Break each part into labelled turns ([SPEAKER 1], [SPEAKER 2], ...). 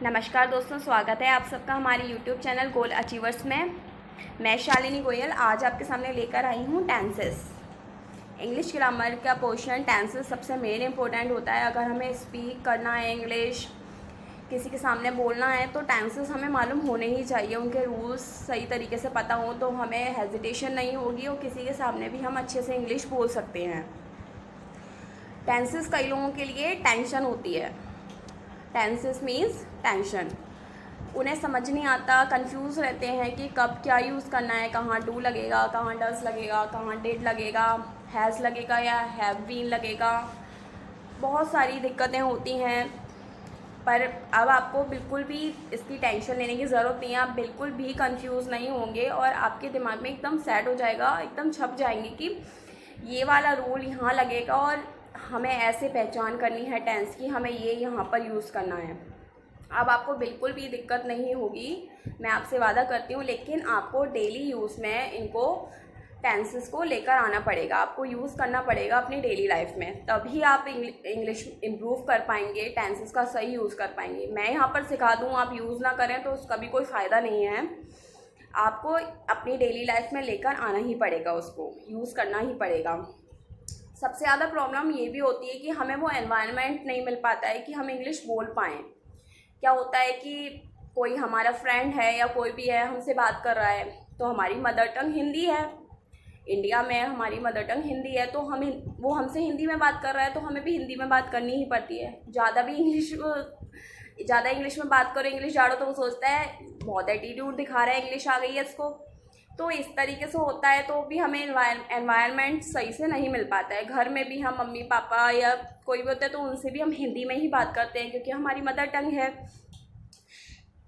[SPEAKER 1] नमस्कार दोस्तों, स्वागत है आप सबका हमारे YouTube चैनल गोल अचीवर्स में। मैं शालिनी गोयल आज आपके सामने लेकर आई हूँ टेंसेस। इंग्लिश ग्रामर का पोर्शन टेंसेस सबसे मेन इम्पोर्टेंट होता है। अगर हमें स्पीक करना है, इंग्लिश किसी के सामने बोलना है, तो टेंसेस हमें मालूम होने ही चाहिए। उनके रूल्स सही तरीके से पता हो तो हमें हेजिटेशन नहीं होगी और किसी के सामने भी हम अच्छे से इंग्लिश बोल सकते हैं। टेंसेस कई लोगों के लिए टेंशन होती है। Tenses means tension. उन्हें समझ नहीं आता, कंफ्यूज रहते हैं कि कब क्या यूज़ करना है, कहाँ डू लगेगा, कहाँ डज लगेगा, कहाँ डिड लगेगा, हैज़ लगेगा या हैव बीन लगेगा। बहुत सारी दिक्कतें होती हैं, पर अब आपको बिल्कुल भी इसकी टेंशन लेने की ज़रूरत नहीं है। आप बिल्कुल भी कंफ्यूज नहीं होंगे और आपके दिमाग में एकदम सेट हो जाएगा, एकदम छप जाएंगे कि ये वाला रूल यहाँ लगेगा और हमें ऐसे पहचान करनी है टेंस की, हमें ये यहाँ पर यूज़ करना है। अब आपको बिल्कुल भी दिक्कत नहीं होगी, मैं आपसे वादा करती हूँ। लेकिन आपको डेली यूज़ में इनको टेंसेस को लेकर आना पड़ेगा, आपको यूज़ करना पड़ेगा अपनी डेली लाइफ में, तभी आप इंग्लिश इम्प्रूव कर पाएंगे, टेंसेस का सही यूज़ कर पाएंगे। मैं यहाँ पर सिखा दूँ, आप यूज़ ना करें तो उसका भी कोई फ़ायदा नहीं है। आपको अपनी डेली लाइफ में लेकर आना ही पड़ेगा, उसको यूज़ करना ही पड़ेगा। सबसे ज़्यादा प्रॉब्लम ये भी होती है कि हमें वो एनवायरनमेंट नहीं मिल पाता है कि हम इंग्लिश बोल पाएँ। क्या होता है कि कोई हमारा फ्रेंड है या कोई भी है हमसे बात कर रहा है, तो हमारी मदर टंग हिंदी है, इंडिया में हमारी मदर टंग हिंदी है, तो वो हमसे हिंदी में बात कर रहा है तो हमें भी हिंदी में बात करनी ही पड़ती है। ज़्यादा इंग्लिश में बात करो, इंग्लिश झाड़ो, तो वो सोचता है बहुत एटीट्यूड दिखा रहा है, इंग्लिश आ गई है इसको। तो इस तरीके से होता है, तो भी हमें एनवायरनमेंट सही से नहीं मिल पाता है। घर में भी हम मम्मी पापा या कोई भी होता है तो उनसे भी हम हिंदी में ही बात करते हैं क्योंकि हमारी मदर टंग है।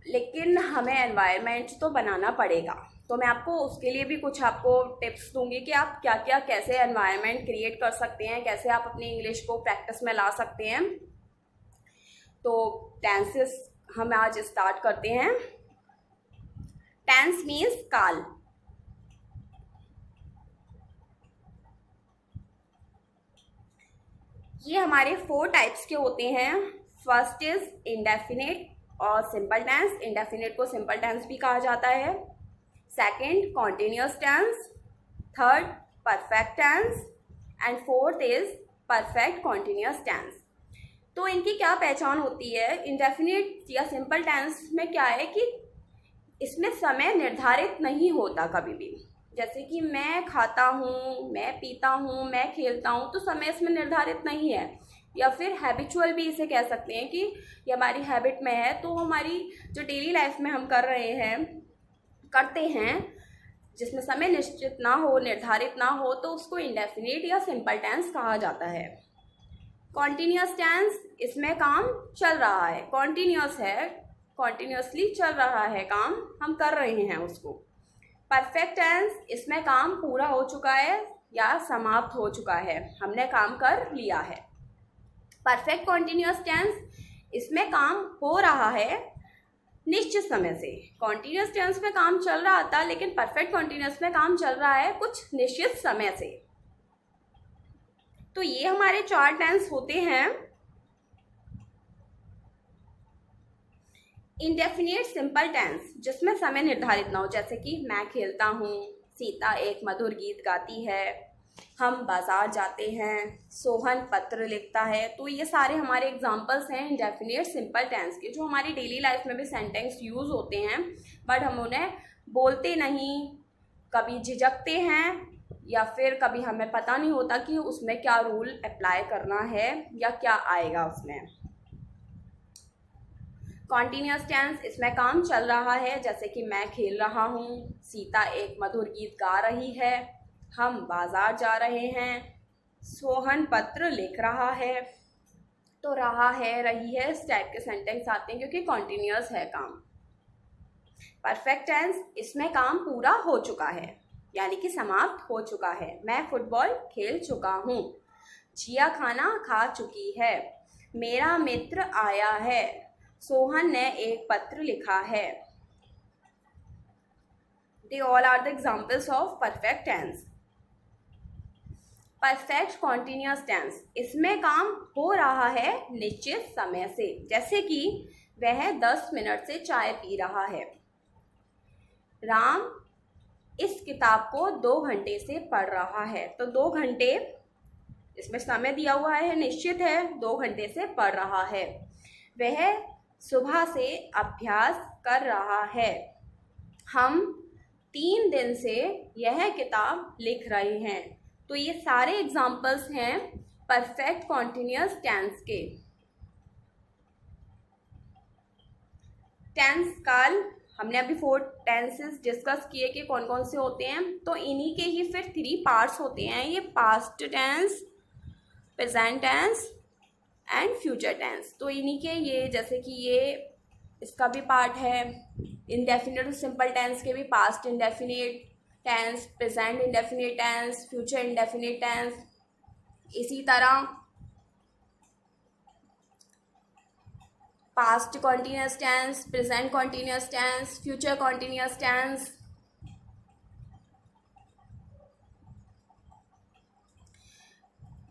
[SPEAKER 1] लेकिन हमें एनवायरनमेंट तो बनाना पड़ेगा, तो मैं आपको उसके लिए भी कुछ आपको टिप्स दूंगी कि आप क्या क्या कैसे एनवायरनमेंट क्रिएट कर सकते हैं, कैसे आप अपनी इंग्लिश को प्रैक्टिस में ला सकते हैं। तो टेंसेस हम आज स्टार्ट करते हैं। टेंस मीन्स काल। ये हमारे 4 टाइप्स के होते हैं। फर्स्ट इज इंडेफिनिट और सिंपल टेंस। इंडेफिनिट को सिंपल टेंस भी कहा जाता है। Second continuous tense, third perfect tense and fourth is perfect continuous tense. तो इनकी क्या पहचान होती है? इंडेफिनिट या सिंपल टेंस में क्या है कि इसमें समय निर्धारित नहीं होता कभी भी। जैसे कि मैं खाता हूँ, मैं पीता हूँ, मैं खेलता हूँ, तो समय इसमें निर्धारित नहीं है। या फिर हैबिचुअल भी इसे कह सकते हैं कि ये हमारी हैबिट में है, तो हमारी जो डेली लाइफ में हम करते हैं जिसमें समय निश्चित ना हो, निर्धारित ना हो, तो उसको इंडेफिनिट या सिंपल टेंस कहा जाता है। कॉन्टिन्यूअस टेंस, इसमें काम चल रहा है, कॉन्टिन्यूअस है, कॉन्टिन्यूअसली चल रहा है काम, हम कर रहे हैं उसको। परफेक्ट टेंस, इसमें काम पूरा हो चुका है या समाप्त हो चुका है, हमने काम कर लिया है। परफेक्ट कॉन्टिन्यूअस टेंस, इसमें काम हो रहा है निश्चित समय से। कॉन्टिन्यूअस टेंस में काम चल रहा था, लेकिन परफेक्ट कॉन्टिन्यूअस में काम चल रहा है कुछ निश्चित समय से। तो ये हमारे 4 टेंस होते हैं। इंडेफिनिट सिंपल टेंस, जिसमें समय निर्धारित ना हो, जैसे कि मैं खेलता हूँ, सीता एक मधुर गीत गाती है, हम बाजार जाते हैं, सोहन पत्र लिखता है। तो ये सारे हमारे एग्जांपल्स हैं इंडेफिनिट सिंपल टेंस के, जो हमारी डेली लाइफ में भी सेंटेंस यूज़ होते हैं, बट हम उन्हें बोलते नहीं, कभी झिझकते हैं, या फिर कभी हमें पता नहीं होता कि उसमें क्या रूल अप्लाई करना है या क्या आएगा उसमें। कॉन्टिन्यूअस टेंस, इसमें काम चल रहा है, जैसे कि मैं खेल रहा हूँ, सीता एक मधुर गीत गा रही है, हम बाजार जा रहे हैं, सोहन पत्र लिख रहा है। तो रहा है, रही है, इस टाइप के सेंटेंस आते हैं क्योंकि कॉन्टिन्यूअस है काम। परफेक्ट टेंस, इसमें काम पूरा हो चुका है, यानी कि समाप्त हो चुका है। मैं फुटबॉल खेल चुका हूँ, जिया खाना खा चुकी है, मेरा मित्र आया है, सोहन ने एक पत्र लिखा है। They all are the examples of perfect tense. Perfect continuous tense, इसमें काम हो रहा है निश्चित समय से। जैसे कि वह 10 मिनट से चाय पी रहा है। राम इस किताब को 2 घंटे से पढ़ रहा है। तो 2 घंटे, इसमें समय दिया हुआ है, निश्चित है, 2 घंटे से पढ़ रहा है। वह सुबह से अभ्यास कर रहा है। हम 3 दिन से यह किताब लिख रहे हैं। तो ये सारे एग्जाम्पल्स हैं परफेक्ट कॉन्टिन्यूअस टेंस के। टेंस काल हमने अभी 4 टेंसेस डिस्कस किए कि कौन कौन से होते हैं। तो इन्हीं के ही फिर 3 पार्ट्स होते हैं, ये past tense, present tense and future tense. तो इन्हीं के ये, जैसे कि ये इसका भी पार्ट है। इंडेफिनिट और सिंपल टेंस के भी past indefinite tense, present indefinite tense, future indefinite tense. इसी तरह past continuous tense, present continuous tense, future continuous tense.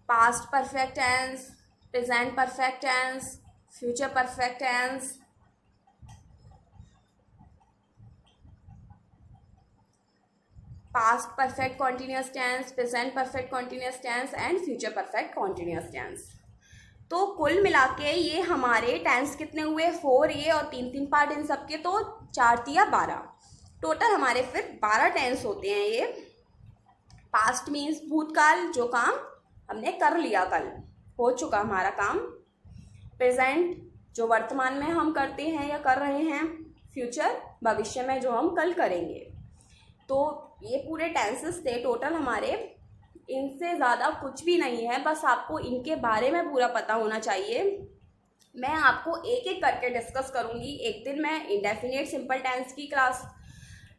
[SPEAKER 1] Past perfect tense, present perfect tense, future perfect tense. Past perfect continuous tense, present perfect continuous tense and future perfect continuous tense. तो कुल मिला के ये हमारे tense कितने हुए, 4 ये और 3 पार्ट इन सबके, तो 4 या 12 टोटल हमारे फिर 12 टेंस होते हैं ये। पास्ट मीन्स भूतकाल, जो काम हमने कर लिया, कल हो चुका हमारा काम। प्रेजेंट जो वर्तमान में हम करते हैं या कर रहे हैं। फ्यूचर भविष्य में जो हम कल करेंगे। तो ये पूरे टेंसेस थे टोटल हमारे, इनसे ज़्यादा कुछ भी नहीं है, बस आपको इनके बारे में पूरा पता होना चाहिए। मैं आपको एक एक करके डिस्कस करूँगी। एक दिन मैं इंडेफिनिट सिंपल टेंस की क्लास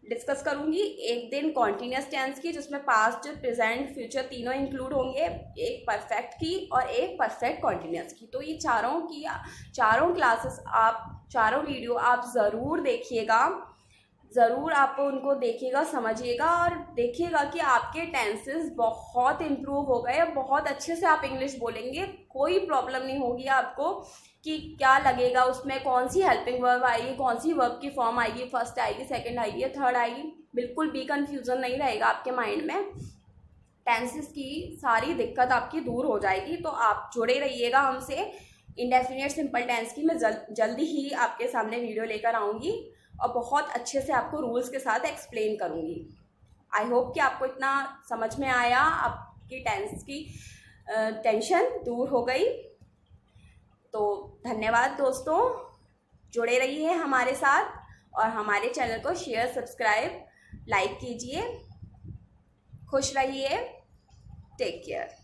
[SPEAKER 1] डिस्कस करूँगी, एक दिन कॉन्टिन्यूअस टेंस की जिसमें पास्ट, प्रेजेंट, फ्यूचर तीनों इंक्लूड होंगे, एक परफेक्ट की और एक परफेक्ट कॉन्टिन्यूअस की। तो ये चारों क्लासेस, आप चारों वीडियो आप ज़रूर देखिएगा, ज़रूर आप उनको देखिएगा, समझिएगा और देखिएगा कि आपके टेंसेस बहुत इम्प्रूव हो गए। बहुत अच्छे से आप इंग्लिश बोलेंगे, कोई प्रॉब्लम नहीं होगी आपको कि क्या लगेगा उसमें, कौन सी हेल्पिंग वर्ब आएगी, कौन सी वर्ब की फॉर्म आएगी, फर्स्ट आएगी, सेकंड आएगी या थर्ड आएगी। बिल्कुल भी कन्फ्यूज़न नहीं रहेगा आपके माइंड में। टेंसेस की सारी दिक्कत आपकी दूर हो जाएगी। तो आप जुड़े रहिएगा हमसे। इंडेफिनिट सिंपल टेंस की मैं जल्दी ही आपके सामने वीडियो लेकर आऊँगी और बहुत अच्छे से आपको रूल्स के साथ एक्सप्लेन करूँगी। आई होप कि आपको इतना समझ में आया, आपकी टेंस की टेंशन दूर हो गई। तो धन्यवाद दोस्तों, जुड़े रहिए हमारे साथ और हमारे चैनल को शेयर, सब्सक्राइब, लाइक कीजिए। खुश रहिए। Take care.